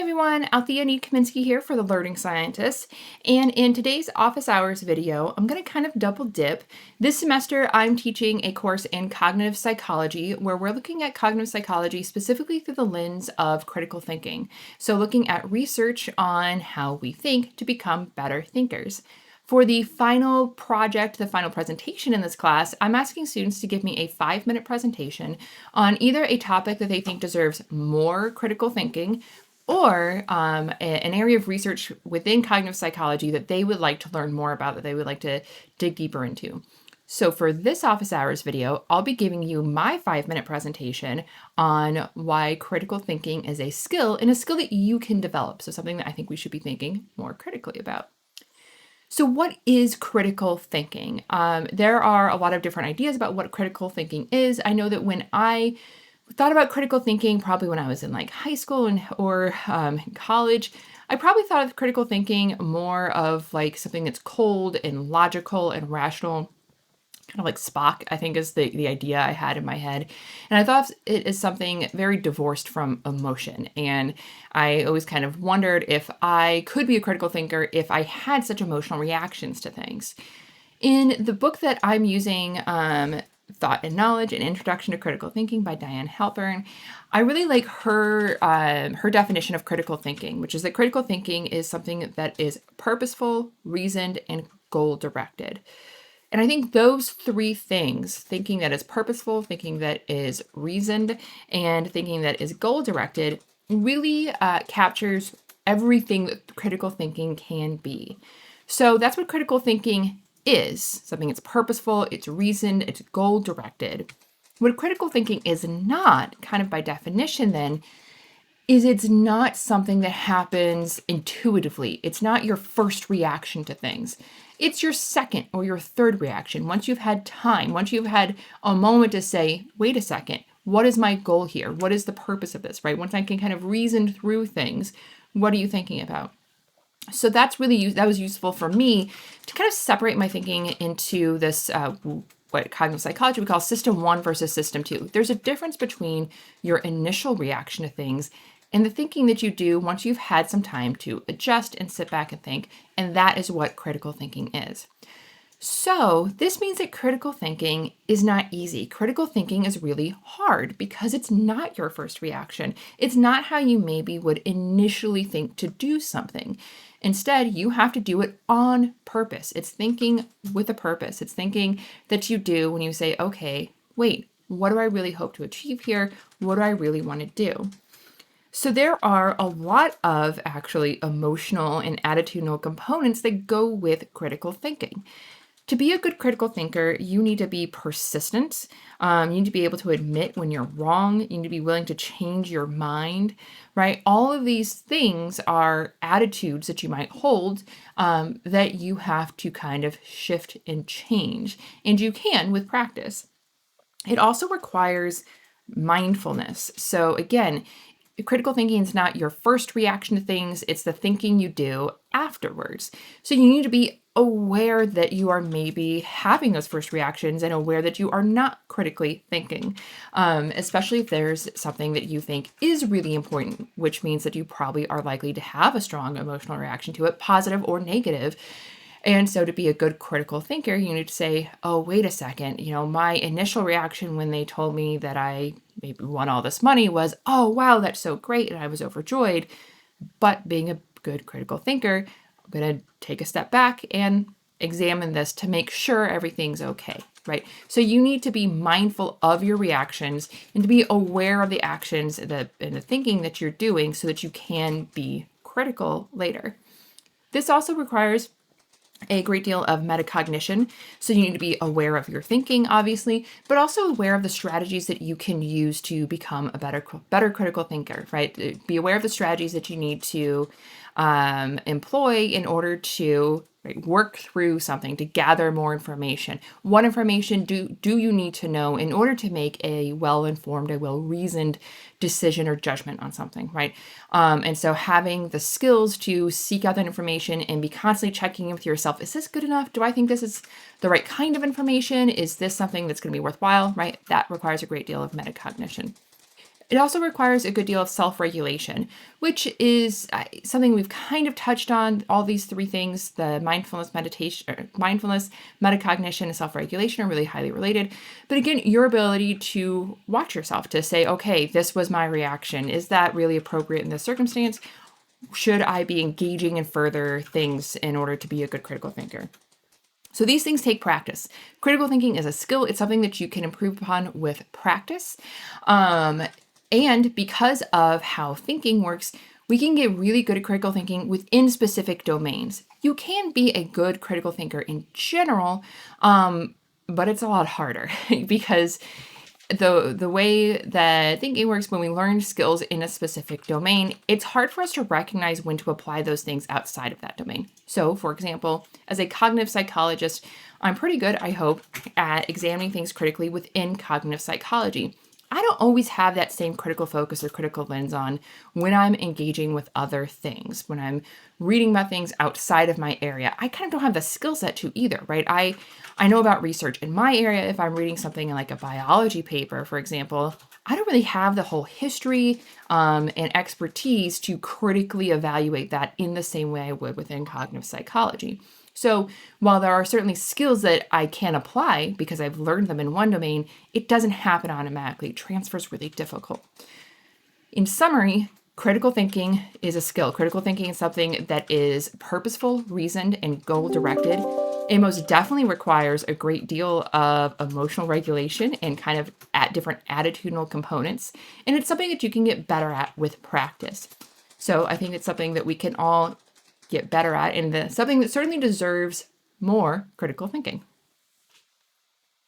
everyone, Althea Kaminsky here for the Learning Scientists, and in today's office hours video, I'm going to kind of double dip. This semester, I'm teaching a course in cognitive psychology where we're looking at cognitive psychology specifically through the lens of critical thinking. So looking at research on how we think to become better thinkers. For the final project, the final presentation in this class, I'm asking students to give me a 5-minute presentation on either a topic that they think deserves more critical thinking or an area of research within cognitive psychology that they would like to learn more about, that they would like to dig deeper into. So for this office hours video, I'll be giving you my 5-minute presentation on why critical thinking is a skill and a skill that you can develop. So something that I think we should be thinking more critically about. So what is critical thinking? There are a lot of different ideas about what critical thinking is. I know that when I thought about critical thinking, probably when I was in like high school or college, I probably thought of critical thinking more of like something that's cold and logical and rational, kind of like Spock, I think is the idea I had in my head. And I thought it is something very divorced from emotion. And I always kind of wondered if I could be a critical thinker if I had such emotional reactions to things. In the book that I'm using, Thought and Knowledge, An Introduction to Critical Thinking by Diane Halpern, I really like her definition of critical thinking, which is that critical thinking is something that is purposeful, reasoned, and goal-directed. And I think those three things, thinking that is purposeful, thinking that is reasoned, and thinking that is goal-directed, really captures everything that critical thinking can be. So that's what critical thinking is, something that's purposeful, it's reasoned, it's goal-directed. What critical thinking is not, kind of by definition then, is it's not something that happens intuitively. It's not your first reaction to things. It's your second or your third reaction. Once you've had time, once you've had a moment to say, wait a second, what is my goal here? What is the purpose of this, right? Once I can kind of reason through things, what are you thinking about? So that's really, that was useful for me to kind of separate my thinking into this, what cognitive psychology we call system 1 versus system 2. There's a difference between your initial reaction to things and the thinking that you do once you've had some time to adjust and sit back and think, and that is what critical thinking is. So this means that critical thinking is not easy. Critical thinking is really hard because it's not your first reaction. It's not how you maybe would initially think to do something. Instead, you have to do it on purpose. It's thinking with a purpose. It's thinking that you do when you say, okay, wait, what do I really hope to achieve here? What do I really want to do? So there are a lot of actually emotional and attitudinal components that go with critical thinking. To be a good critical thinker, you need to be persistent. You need to be able to admit when you're wrong. You need to be willing to change your mind, right? All of these things are attitudes that you might hold that you have to kind of shift and change. And you can with practice. It also requires mindfulness. So again, critical thinking is not your first reaction to things, it's the thinking you do afterwards. So you need to be aware that you are maybe having those first reactions and aware that you are not critically thinking, especially if there's something that you think is really important, which means that you probably are likely to have a strong emotional reaction to it, positive or negative. And so to be a good critical thinker, you need to say, oh, wait a second, my initial reaction when they told me that I maybe won all this money was, oh, wow, that's so great. And I was overjoyed. But being a good critical thinker, I'm going to take a step back and examine this to make sure everything's okay, right? So you need to be mindful of your reactions and to be aware of the actions and the thinking that you're doing so that you can be critical later. This also requires a great deal of metacognition. So you need to be aware of your thinking, obviously, but also aware of the strategies that you can use to become a better critical thinker, right? Be aware of the strategies that you need to employ in order to work through something, to gather more information. What information do you need to know in order to make a well-informed, a well-reasoned decision or judgment on something, right? And so having the skills to seek out that information and be constantly checking in with yourself, is this good enough? Do I think this is the right kind of information? Is this something that's going to be worthwhile, right? That requires a great deal of metacognition. It also requires a good deal of self-regulation, which is something we've kind of touched on. All these three things, the mindfulness, meditation, mindfulness, metacognition, and self-regulation are really highly related. But again, your ability to watch yourself, to say, okay, this was my reaction. Is that really appropriate in this circumstance? Should I be engaging in further things in order to be a good critical thinker? So these things take practice. Critical thinking is a skill. It's something that you can improve upon with practice. And because of how thinking works, we can get really good at critical thinking within specific domains. You can be a good critical thinker in general, but it's a lot harder because the way that thinking works, when we learn skills in a specific domain, it's hard for us to recognize when to apply those things outside of that domain. So, for example, as a cognitive psychologist, I'm pretty good, I hope, at examining things critically within cognitive psychology. I don't always have that same critical focus or critical lens on when I'm engaging with other things, when I'm reading about things outside of my area. I kind of don't have the skill set to either, right? I know about research in my area. If I'm reading something like a biology paper, for example, I don't really have the whole history and expertise to critically evaluate that in the same way I would within cognitive psychology. So while there are certainly skills that I can apply because I've learned them in one domain, it doesn't happen automatically. Transfer is really difficult. In summary, critical thinking is a skill. Critical thinking is something that is purposeful, reasoned, and goal-directed. It most definitely requires a great deal of emotional regulation and kind of at different attitudinal components. And it's something that you can get better at with practice. So I think it's something that we can all get better at, and something that certainly deserves more critical thinking.